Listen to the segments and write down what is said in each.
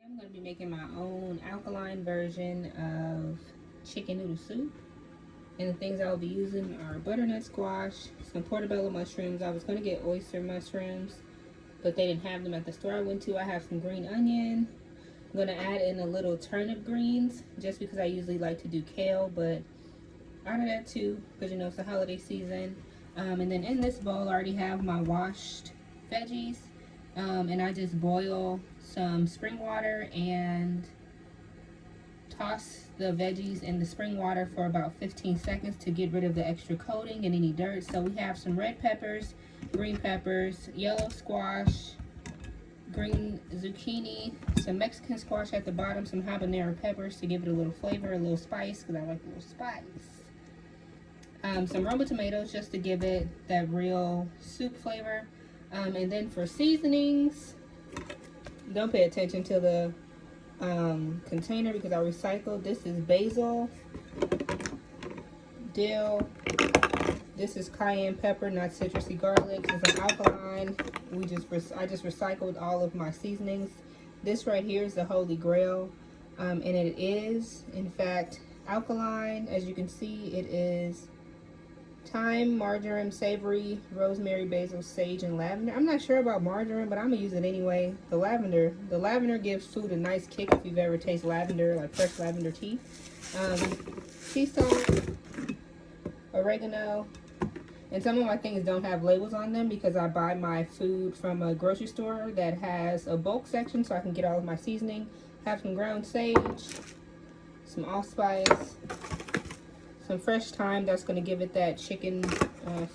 I'm going to be making my own alkaline version of chicken noodle soup. And the things I will be using are butternut squash, some portobello mushrooms. I was going to get oyster mushrooms, but they didn't have them at the store I went to. I have some green onion. I'm going to add in a little turnip greens just because I usually like to do kale, but out of that too, because you know it's the holiday season. And then in this bowl I already have my washed veggies, and I just boil some spring water and toss the veggies in the spring water for about 15 seconds to get rid of the extra coating and any dirt. So we have some red peppers, green peppers, yellow squash, green zucchini, some Mexican squash at the bottom, some habanero peppers to give it a little flavor, a little spice, because I like a little spice. Some Roma tomatoes just to give it that real soup flavor. And then for seasonings, don't pay attention to the container because I recycled. This is basil, dill. This is cayenne pepper, not citrusy garlic. This is an alkaline. I just recycled all of my seasonings. This right here is the holy grail, and it is in fact alkaline. As you can see, it is thyme, marjoram, savory, rosemary, basil, sage, and lavender. I'm not sure about marjoram, but I'm gonna use it anyway. The lavender gives food a nice kick if you've ever tasted lavender, like fresh lavender tea. Sea salt, oregano, and some of my things don't have labels on them because I buy my food from a grocery store that has a bulk section so I can get all of my seasoning. Have some ground sage, some allspice, some fresh thyme that's going to give it that chicken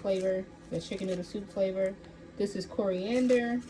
flavor, the chicken noodle soup flavor. This is coriander,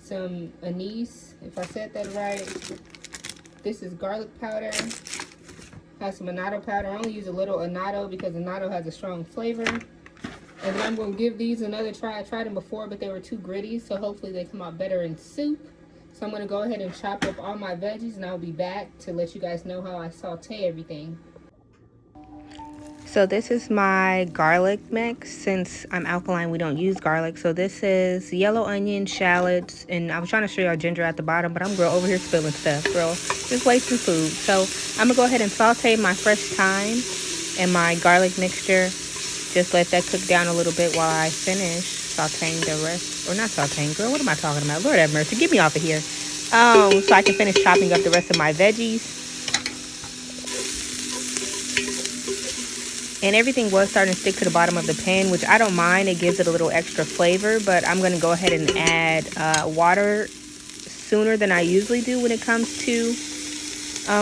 some anise, if I said that right. This is garlic powder. Has some annatto powder. I only use a little annatto because annatto has a strong flavor. And then I'm going to give these another try. I tried them before, but they were too gritty, so hopefully they come out better in soup. So I'm going to go ahead and chop up all my veggies, and I'll be back to let you guys know how I saute everything. So this is my garlic mix. Since I'm alkaline, we don't use garlic. So this is yellow onion, shallots, and I was trying to show y'all ginger at the bottom, but I'm girl over here spilling stuff, girl. Just wasting food. So I'm gonna go ahead and saute my fresh thyme and my garlic mixture. Just let that cook down a little bit while I finish sauteing the rest. Or not sauteing, girl, what am I talking about? Lord have mercy, get me off of here. So I can finish chopping up the rest of my veggies. And everything was starting to stick to the bottom of the pan, which I don't mind. It gives it a little extra flavor, but I'm going to go ahead and add water sooner than I usually do when it comes to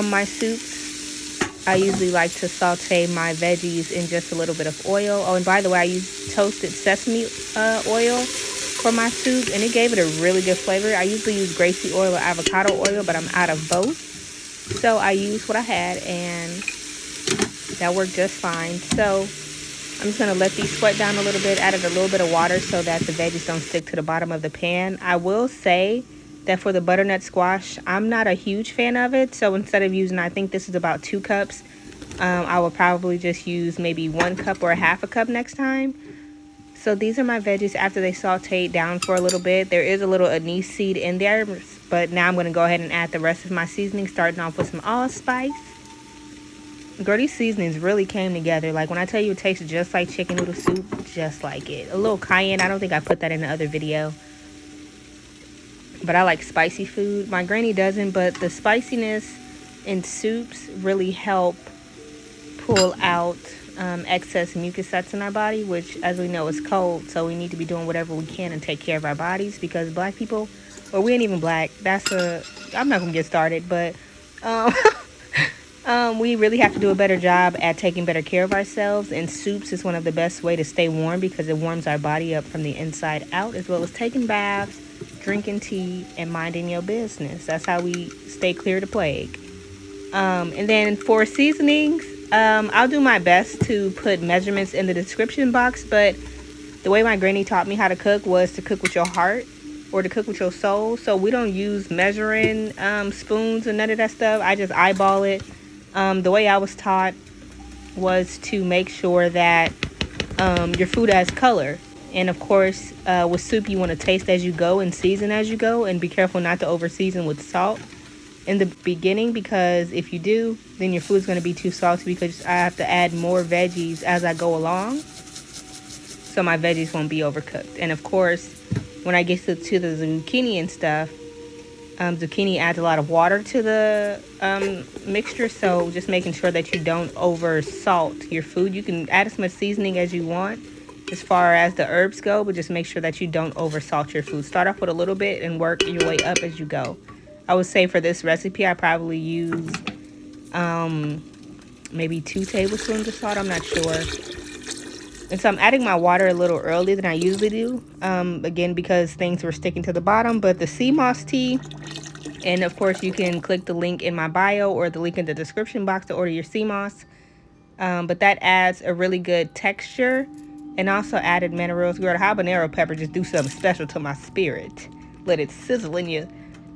my soups. I usually like to saute my veggies in just a little bit of oil. Oh, and by the way, I use toasted sesame oil for my soup, and it gave it a really good flavor. I usually use grapeseed oil or avocado oil, but I'm out of both. So I used what I had, and that worked just fine. So I'm just going to let these sweat down a little bit, added a little bit of water so that the veggies don't stick to the bottom of the pan. I will say that for the butternut squash, I'm not a huge fan of it. So instead of using, I think this is about 2 cups, I will probably just use maybe 1 cup or a half a cup next time. So these are my veggies after they sauteed down for a little bit. There is a little anise seed in there, but now I'm going to go ahead and add the rest of my seasoning, starting off with some allspice. Girl, these seasonings really came together. Like when I tell you it tastes just like chicken noodle soup, just like it. A little cayenne. I don't think I put that in the other video. But I like spicy food. My granny doesn't, but the spiciness in soups really help pull out excess mucus that's in our body, which, as we know, is cold. So we need to be doing whatever we can and take care of our bodies, because black people, or we ain't even black. I'm not going to get started, but we really have to do a better job at taking better care of ourselves, and soups is one of the best way to stay warm because it warms our body up from the inside out, as well as taking baths, drinking tea, and minding your business. That's how we stay clear of the plague. And then for seasonings, I'll do my best to put measurements in the description box, but the way my granny taught me how to cook was to cook with your heart or to cook with your soul. So we don't use measuring spoons and none of that stuff. I just eyeball it. The way I was taught was to make sure that your food has color. And of course, with soup, you want to taste as you go and season as you go, and be careful not to over season with salt. in the beginning, because if you do, then your food's going to be too salty, because I have to add more veggies as I go along, so my veggies won't be overcooked. And of course, when I get to the zucchini and stuff, zucchini adds a lot of water to the mixture, so just making sure that you don't over salt your food. You can add as much seasoning as you want as far as the herbs go, but just make sure that you don't over salt your food. Start off with a little bit and work your way up as you go. I would say for this recipe, I probably use maybe 2 tablespoons of salt. I'm not sure. And so I'm adding my water a little earlier than I usually do. Again, because things were sticking to the bottom. But the sea moss tea, and of course you can click the link in my bio or the link in the description box to order your sea moss. But that adds a really good texture. And also added minerals. Girl, the habanero pepper just do something special to my spirit. Let it sizzle in you.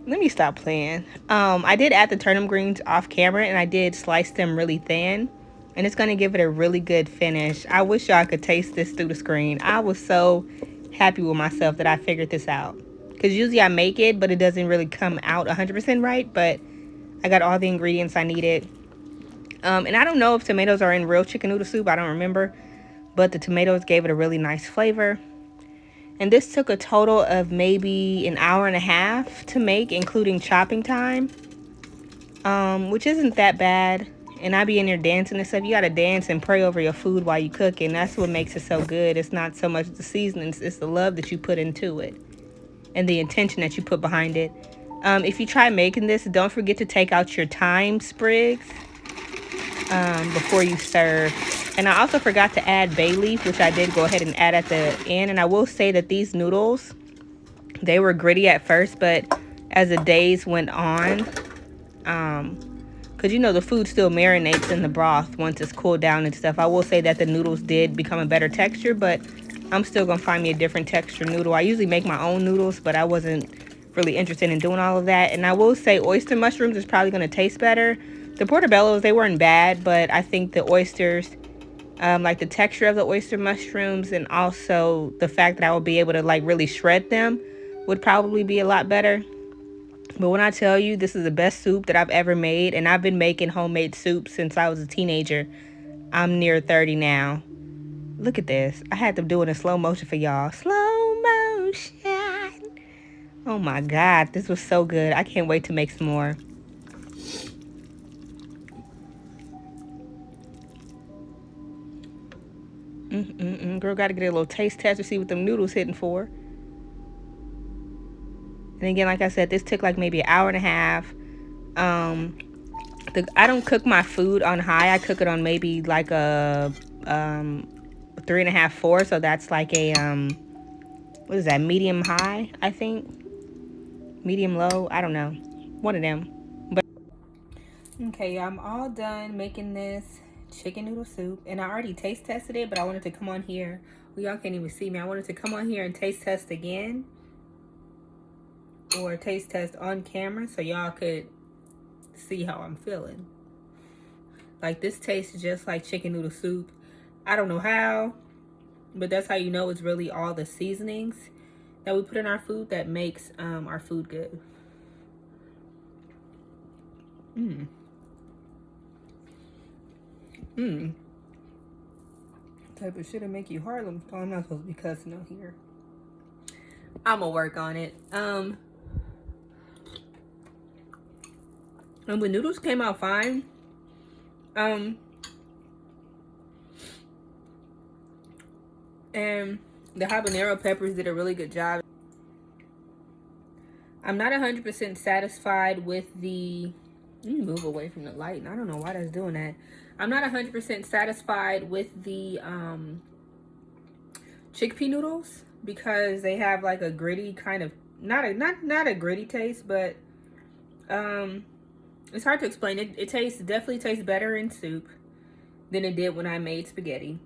Let me stop playing. I did add the turnip greens off camera, and I did slice them really thin. And it's going to give it a really good finish. I wish y'all could taste this through the screen. I was so happy with myself that I figured this out. Because usually I make it, but it doesn't really come out 100% right. But I got all the ingredients I needed. And I don't know if tomatoes are in real chicken noodle soup. I don't remember. But the tomatoes gave it a really nice flavor. And this took a total of maybe an hour and a half to make, including chopping time, which isn't that bad. And I be in there dancing and stuff. You gotta dance and pray over your food while you cook, and that's what makes it so good. It's not so much the seasonings, it's the love that you put into it and the intention that you put behind it. If you try making this, don't forget to take out your thyme sprigs before you serve. And I also forgot to add bay leaf, which I did go ahead and add at the end. And I will say that these noodles, they were gritty at first, but as the days went on, because you know the food still marinates in the broth once it's cooled down and stuff. I will say that the noodles did become a better texture, but I'm still going to find me a different texture noodle. I usually make my own noodles, but I wasn't really interested in doing all of that. And I will say oyster mushrooms is probably going to taste better. The portobellos, they weren't bad, but I think the oysters, like the texture of the oyster mushrooms, and also the fact that I would be able to like really shred them, would probably be a lot better. But when I tell you this is the best soup that I've ever made, and I've been making homemade soup since I was a teenager. I'm near 30 now. Look at this. I had them doing a slow motion for y'all. Slow motion. Oh my God, this was so good. I can't wait to make some more. Girl, gotta get a little taste test to see what them noodles hitting for. And again, like I said, this took like maybe an hour and a half. I don't cook my food on high. I cook it on maybe like a 3.5, 4. So that's like a what is that? Medium high, I think. Medium low. I don't know. One of them. But okay, I'm all done making this chicken noodle soup, and I already taste tested it, but I wanted to come on here. Well, y'all can't even see me. I wanted to come on here and taste test again, or taste test on camera, so y'all could see how I'm feeling. Like, this tastes just like chicken noodle soup. I don't know how, but that's how you know it's really all the seasonings that we put in our food that makes our food good. Type of shit that make you Harlem. Oh, I'm not supposed to be cussing out here. I'm gonna work on it. And the noodles came out fine. And the habanero peppers did a really good job. I'm not 100% satisfied with the... Let me move away from the light. And I don't know why that's doing that. I'm not 100% satisfied with the chickpea noodles, because they have like a gritty kind of... Not a gritty taste, but it's hard to explain. It definitely tastes better in soup than it did when I made spaghetti,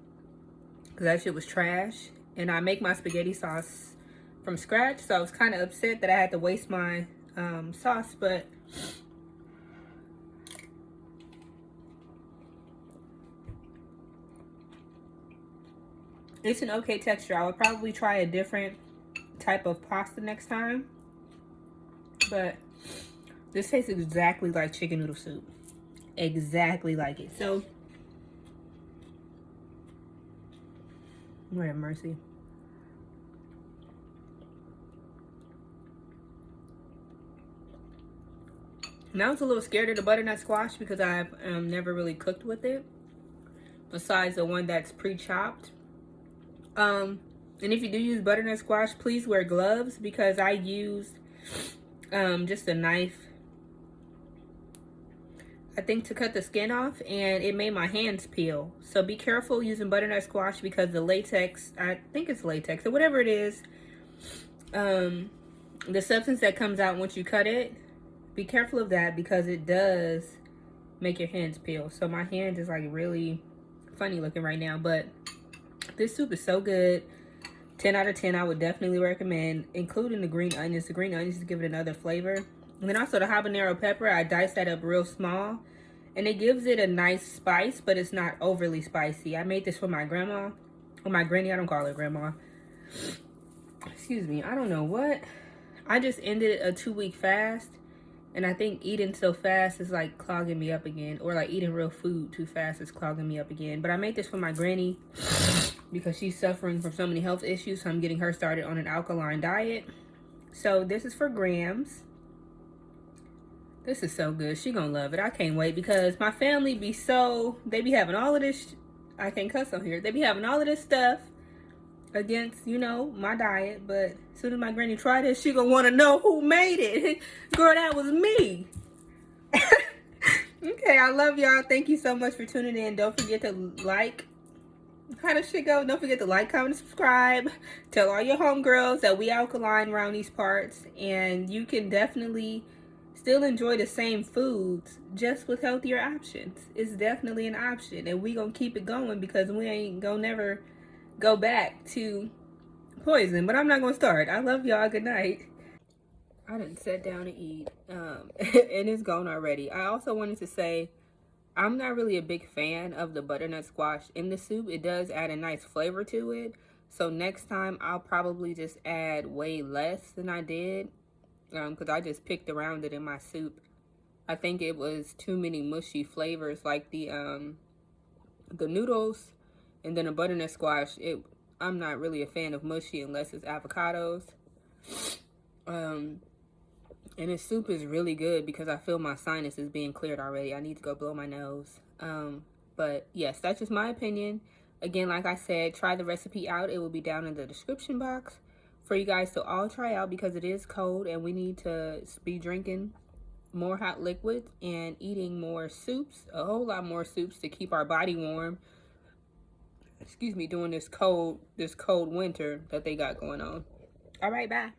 because that shit was trash. And I make my spaghetti sauce from scratch, so I was kind of upset that I had to waste my sauce, but it's an okay texture. I would probably try a different type of pasta next time, but This tastes exactly like chicken noodle soup. Exactly like it. So, Lord have mercy. Now I was a little scared of the butternut squash because I've never really cooked with it, besides the one that's pre-chopped. And if you do use butternut squash, please wear gloves, because I used just a knife, I think, to cut the skin off, and it made my hands peel. So be careful using butternut squash, because the latex, I think it's latex or whatever it is, the substance that comes out once you cut it, be careful of that, because it does make your hands peel. So my hand is like really funny looking right now, but this soup is so good. 10 out of 10. I would definitely recommend, including the green onions. The green onions to give it another flavor. And then also the habanero pepper, I diced that up real small, and it gives it a nice spice, but it's not overly spicy. I made this for my grandma, or my granny. I don't call her grandma. Excuse me. I don't know what. I just ended a 2-week fast, and I think eating so fast is like clogging me up again, or like eating real food too fast is clogging me up again. But I made this for my granny because she's suffering from so many health issues, so I'm getting her started on an alkaline diet. So this is for Grams. This is so good. She gonna love it. I can't wait, because my family be so, they be having all of this, I can't cuss on here. They be having all of this stuff against, you know, my diet, but as soon as my granny try this, she gonna want to know who made it. Girl, that was me. Okay, I love y'all. Thank you so much for tuning in. Don't forget to like. How does shit go? Don't forget to like, comment, and subscribe. Tell all your homegirls that we alkaline around these parts, and you can definitely still enjoy the same foods, just with healthier options. It's definitely an option, and we gonna keep it going, because we ain't gonna never go back to poison. But I'm not gonna start. I love y'all. Good night. I didn't sit down to eat, and it's gone already. I also wanted to say, I'm not really a big fan of the butternut squash in the soup. It does add a nice flavor to it. So next time I'll probably just add way less than I did, because I just picked around it in my soup. I think it was too many mushy flavors, like the noodles, and then a butternut squash. I'm not really a fan of mushy unless it's avocados. And this soup is really good, because I feel my sinuses being cleared already. I need to go blow my nose. But yes, that's just my opinion. Again, like I said, try the recipe out. It will be down in the description box for you guys to all try out, because it is cold and we need to be drinking more hot liquids and eating more soups, a whole lot more soups, to keep our body warm. Excuse me, during this cold winter that they got going on. All right, bye.